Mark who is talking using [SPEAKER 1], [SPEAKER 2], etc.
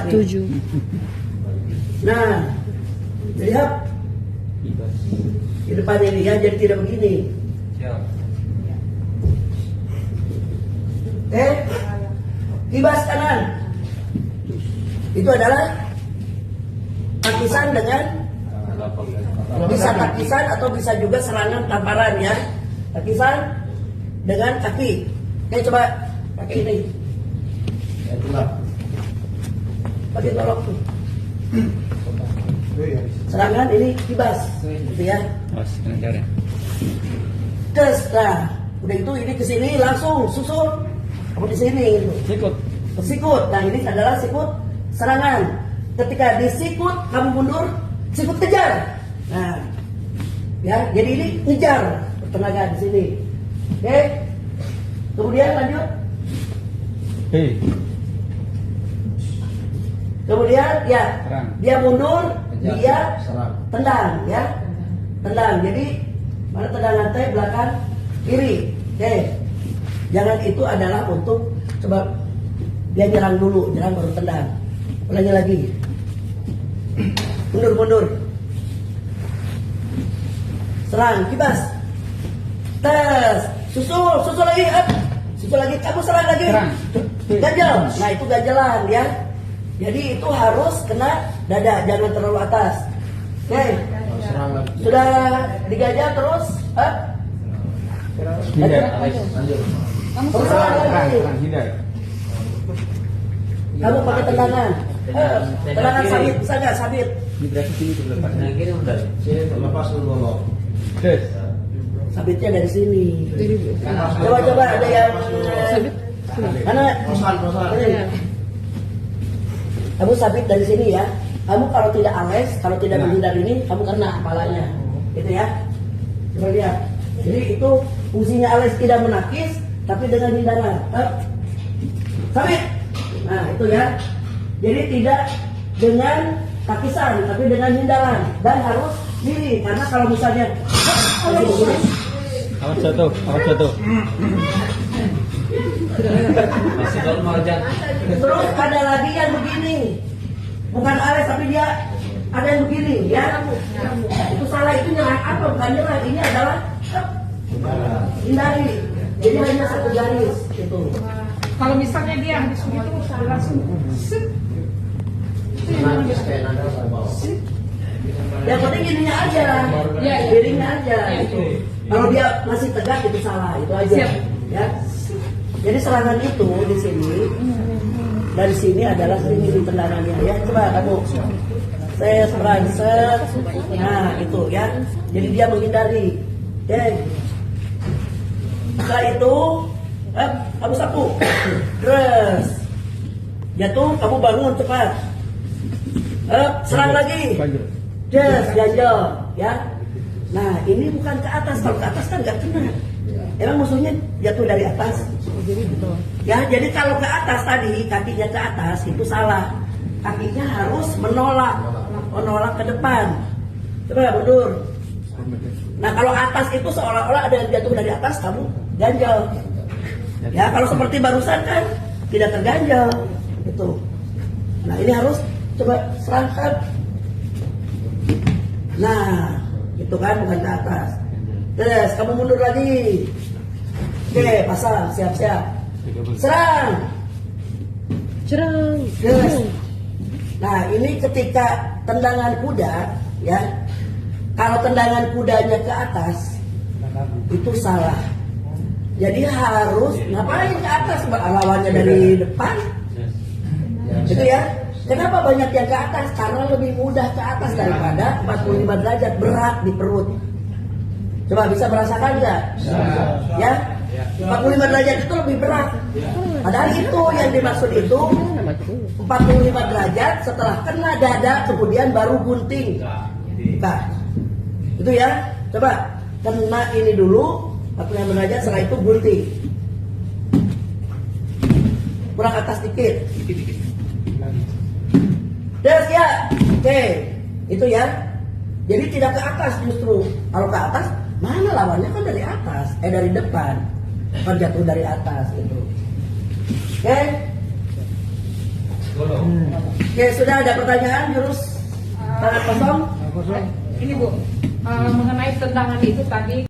[SPEAKER 1] Setuju.
[SPEAKER 2] Nah, lihat di depan ini ya, jadi tidak begini. Kibas kanan. Itu adalah takisan dengan bisa takisan atau bisa juga serangan tamparan ya. Takisan dengan kaki. Oke, coba pakai ini. Pakai tolok tuh. Serangan ini kibas, gitu ya. Terus, nah, udah itu ini ke sini langsung susul. Kamu di sini. Sikut. Nah, ini adalah sikut serangan. Ketika disikut, kamu mundur, sikut kejar. Nah, ya, jadi ini ngejar tenaga di sini. Oke. Kemudian lanjut. Kemudian ya, dia mundur, dia tendang ya. Tendang. Jadi mana tendangan teh belakang kiri. Oke. Jangan itu adalah untuk coba dia nyerang dulu, nyerang baru tendang. Ulangi lagi. Mundur. Serang, kibas. Tes, susul lagi, susul lagi, kamu serang lagi. Ganjel. Nah, itu ganjelan ya. Jadi itu harus kena dada, jangan terlalu atas. Oke. Sudah diganjal terus, kamu pakai tendangan. Tendangan sabit, bisa nggak sabit? Sabitnya dari sini. Coba ada yang sabit. Mana? Kamu sabit dari sini ya. Kamu kalau tidak ales, kalau tidak menghindar ini, kamu kena kepalanya. Gitu ya. Coba lihat. Jadi itu fungsinya ales tidak menakis, tapi dengan hindaran. Sabit. Nah itu ya. Jadi tidak dengan takisan, tapi dengan hindaran. Dan harus diri, karena kalau misalnya
[SPEAKER 3] awas jatuh.
[SPEAKER 2] Terus ada lagi yang begini, bukan ales tapi dia ada yang begini ya. Itu salah, itu nyerang apa? Bukan nyerang, ini adalah hindari. Jadi hanya satu garis itu.
[SPEAKER 1] Kalau misalnya dia habis begitu langsung set.
[SPEAKER 2] Yang penting ininya aja, piringnya aja. Gitu. Kalau dia masih tegak itu salah, itu aja. Ya. Jadi serangan itu di sini, dari sini adalah sini tendangannya ya. Coba kamu, serang. Nah itu ya. Jadi dia menghindari. Oke. Setelah itu, kamu sapu. Terus jatuh, kamu bangun cepat. Serang lagi. Des, ganjel, ya. Nah, ini bukan ke atas. Kalau ke atas kan nggak kena. Emang musuhnya jatuh dari atas. Ya, jadi kalau ke atas tadi, kakinya ke atas itu salah. Kakinya harus menolak ke depan. Coba mundur. Nah, kalau atas itu seolah-olah ada yang jatuh dari atas, kamu ganjel. Ya, kalau seperti barusan kan tidak terganjel, gitu. Nah, ini harus coba serangkan. Nah, itu kan bukan ke atas. Terus kamu mundur lagi. Oke, pasang, siap-siap. Serang. Terus. Nah, ini ketika tendangan kuda, ya. Kalau tendangan kudanya ke atas, itu salah. Jadi harus ngapain ke atas? Lawannya dari depan. Itu ya. Kenapa banyak yang ke atas? Karena lebih mudah ke atas daripada 45 derajat, berat di perut. Coba bisa merasakan nggak? Ya, 45 derajat itu lebih berat. Padahal itu yang dimaksud itu 45 derajat setelah kena dada kemudian baru gunting. Nah, itu ya. Coba kena ini dulu 45 derajat, setelah itu gunting. Kurang atas dikit. Des ya, oke, itu ya. Jadi tidak ke atas justru. Kalau ke atas, mana lawannya kan dari atas, dari depan, kan jatuh dari atas gitu. Oke. Oke, sudah ada pertanyaan jurus tangan kosong?
[SPEAKER 1] Ini Bu, mengenai tendangan itu tadi